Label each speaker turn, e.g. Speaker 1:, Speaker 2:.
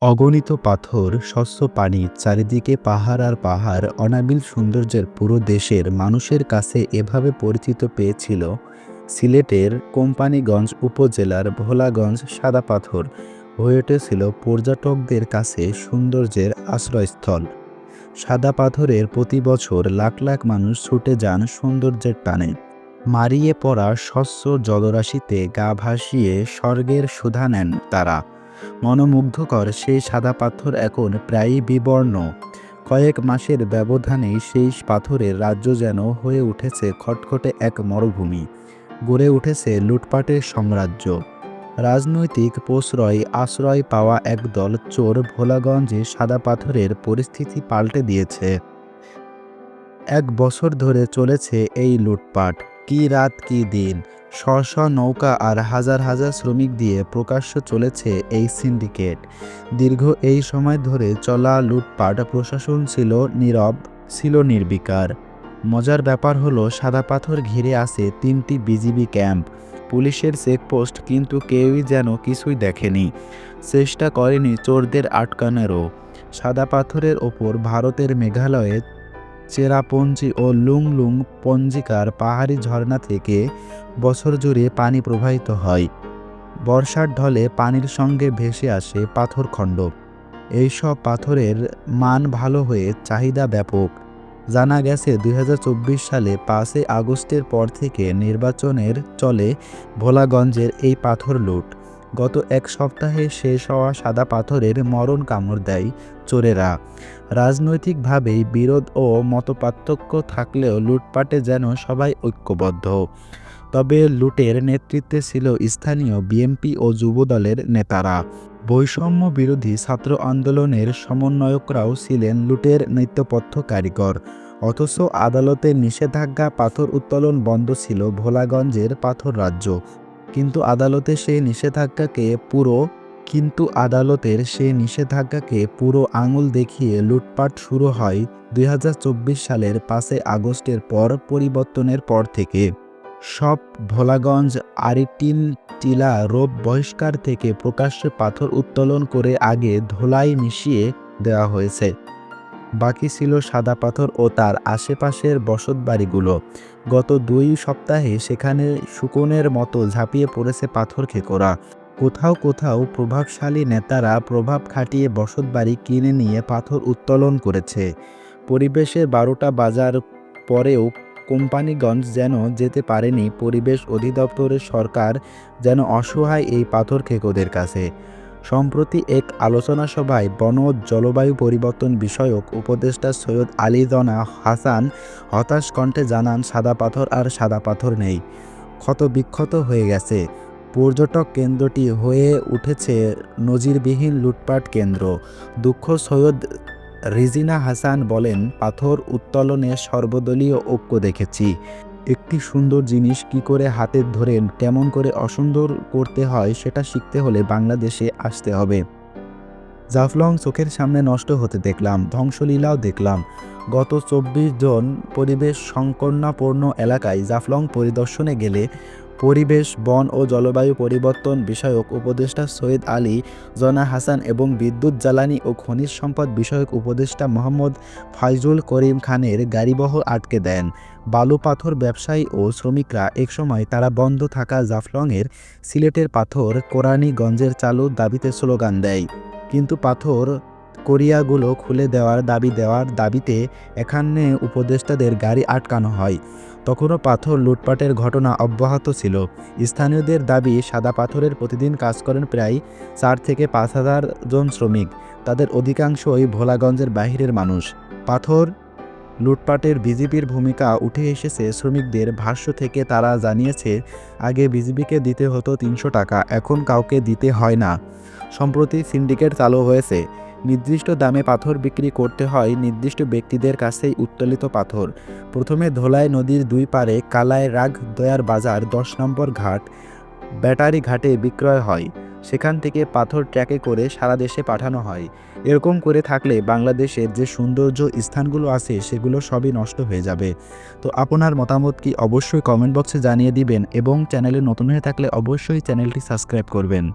Speaker 1: অগণিত পাথর, স্বচ্ছ পানি, চারিদিকে পাহাড় আর পাহাড়, অনাবিল সৌন্দর্যের পুরো দেশের মানুষের কাছে এভাবে পরিচিত পেয়েছিল সিলেটের কোম্পানীগঞ্জ উপজেলার ভোলাগঞ্জ সাদা পাথর হয়ে উঠেছিল পর্যটকদের কাছে সৌন্দর্যের আশ্রয়স্থল। সাদা পাথরের প্রতি বছর লাখ লাখ মানুষ ছুটে যান সৌন্দর্যের টানে। মারিয়ে পড়া স্বচ্ছ জলরাশিতে গা ভাসিয়ে স্বর্গের সুধা নেন তারা। মনোমুগ্ধকর সেই সাদা পাথর এখন প্রায়ই বিবর্ণ। কয়েক মাসের ব্যবধানেই সেই পাথরের রাজ্য যেন হয়ে উঠেছে খটখটে এক মরুভূমি। গড়ে উঠেছে লুটপাটের সাম্রাজ্য। রাজনৈতিক আশ্রয় পাওয়া একদল চোর ভোলাগঞ্জে সাদা পাথরের পরিস্থিতি পাল্টে দিয়েছে। ১ বছর ধরে চলেছে এই লুটপাট। কি রাত কি দিন, শ নৌকা আর হাজার হাজার শ্রমিক দিয়ে প্রকাশ্য চলেছে এই সিন্ডিকেট। দীর্ঘ এই সময় ধরে চলা লুটপাট প্রশাসন ছিল নীরব, ছিল নির্বিকার। মজার ব্যাপার হলো সাদা পাথর ঘিরে আছে ৩টি বিজিবি ক্যাম্প, পুলিশের চেকপোস্ট, কিন্তু কেউই যেন কিছুই দেখেনি, চেষ্টা করেনি চোরদের আটকানোরও। সাদা পাথরের ওপর ভারতের মেঘালয়ে চেরাপুঞ্জি ও লুংলুং পঞ্জিকার পাহাড়ি ঝর্ণা থেকে বছর জুড়ে পানি প্রবাহিত হয়। বর্ষার ঢলে পানির সঙ্গে ভেসে আসে পাথরখণ্ড। এইসব পাথরের মান ভালো হয়ে চাহিদা ব্যাপক। জানা গেছে ২০২৪ সালে ৫ই আগস্টের পর থেকে নির্বাচনের চলে ভোলাগঞ্জের এই পাথর লুট। গত ১ সপ্তাহে শেষ হওয়া সাদা পাথরের মরণ কামড় দেয় চোরেরা। রাজনৈতিকভাবেই বিরোধ ও মতপার্থক্য থাকলেও লুটপাটে যেন সবাই ঐক্যবদ্ধ। তবে লুটের নেতৃত্বে ছিল স্থানীয় বিএনপি ও যুবদলের নেতারা। বৈষম্য বিরোধী ছাত্র আন্দোলনের সমন্বয়করাও ছিলেন লুটের নেপথ্য কারিগর। অথচ আদালতের নিষেধাজ্ঞা পাথর উত্তোলন বন্ধ ছিল ভোলাগঞ্জের পাথর রাজ্য। কিন্তু আদালতের সেই নিষেধাজ্ঞাকে পুরো আঙুল দেখিয়ে লুটপাট শুরু হয় ২০২৪ সালের ৫ই আগস্টের পরিবর্তনের পর থেকে। সব ভোলাগঞ্জ আরিটিন টিলা রোপ বহিষ্কার থেকে প্রকাশ্যে পাথর উত্তোলন করে আগে ধুলায় মিশিয়ে দেওয়া হয়েছে। বাকি ছিল সাদা পাথর ও তার আশেপাশের বসতবাড়িগুলো। গত ২ সপ্তাহে সেখানে শকুনের মতো ঝাঁপিয়ে পড়েছে পাথর খেকোরা। কোথাও কোথাও প্রভাবশালী নেতারা প্রভাব খাটিয়ে বসতবাড়ি কিনে নিয়ে পাথর উত্তোলন করেছে। পরিবেশের ১২টা বাজার পরেও কোম্পানীগঞ্জ যেন যেতে পারেনি পরিবেশ অধিদপ্তরের সরকার যেন অসহায় এই পাথর খেকোদের কাছে। সম্প্রতি এক আলোচনা সভায় বন ও জলবায়ু পরিবর্তন বিষয়ক উপদেষ্টা সৈয়দ আলী জনা হাসান হতাশ কণ্ঠে জানান, সাদা পাথর আর সাদা পাথর নেই, ক্ষতবিক্ষত হয়ে গেছে। পর্যটক কেন্দ্রটি হয়ে উঠেছে নজিরবিহীন লুটপাট কেন্দ্র। দুঃখ সৈয়দ রিজিনা হাসান বলেন, পাথর উত্তোলনে সর্বদলীয় ঐক্য দেখেছি। একটি সুন্দর জিনিস কী করে হাতে ধরে কেমন করে অসুন্দর করতে হয় সেটা শিখতে হলে বাংলাদেশে আসতে হবে। জাফলং চোখের সামনে নষ্ট হতে দেখলাম, ধ্বংসলীলাও দেখলাম। গত ২৪ জন পরিবেশ সংকটপূর্ণ এলাকায় জাফলং পরিদর্শনে গেলে পরিবেশ, বন ও জলবায়ু পরিবর্তন বিষয়ক উপদেষ্টা সৈয়দ আলী জনা হাসান এবং বিদ্যুৎ, জ্বালানি ও খনিজ সম্পদ বিষয়ক উপদেষ্টা মোহাম্মদ ফাইজুল করিম খানের গাড়িবহর আটকে দেন। বালু পাথর ব্যবসায়ী ও শ্রমিকরা একসময় তারা বন্ধ থাকা জাফলংয়ের সিলেটের পাথর কোরানীগঞ্জের চালুর দাবিতে স্লোগান দেয়। কিন্তু পাথর করিয়াগুলো খুলে দেওয়ার দাবিতে এখানে উপদেষ্টাদের গাড়ি আটকানো হয়। তখনও পাথর লুটপাটের ঘটনা অব্যাহত ছিল। স্থানীয়দের দাবি, সাদা পাথরের প্রতিদিন কাজ করেন প্রায় ৪ থেকে ৫ হাজার জন শ্রমিক। তাদের অধিকাংশই ভোলাগঞ্জের বাহিরের মানুষ। পাথর লুটপাটের বিজিবির ভূমিকা উঠে এসেছে শ্রমিকদের ভাষ্য থেকে। তারা জানিয়েছে, আগে বিজিবিকে দিতে হতো ৩০০ টাকা, এখন কাউকে দিতে হয় না। সম্প্রতি সিন্ডিকেট চালু হয়েছে। নির্দিষ্ট দামে পাথর বিক্রি করতে হয় নির্দিষ্ট ব্যক্তিদের কাছেই। উত্তোলিত পাথর প্রথমে ধোলাই নদীর ২ পারে কালায় রাগ দয়ার বাজার ১০ নম্বর ঘাট ব্যাটারি ঘাটে বিক্রয় হয়। সেখান থেকে পাথর ট্রাকে করে সারা দেশে পাঠানো হয়। এরকম করে থাকলে বাংলাদেশের যে সৌন্দর্য স্থানগুলো আছে সেগুলো সবই নষ্ট হয়ে যাবে। তো আপনার মতামত কি অবশ্যই কমেন্ট বক্সে জানিয়ে দিবেন এবং চ্যানেলে নতুন হয়ে থাকলে অবশ্যই চ্যানেলটি সাবস্ক্রাইব করবেন।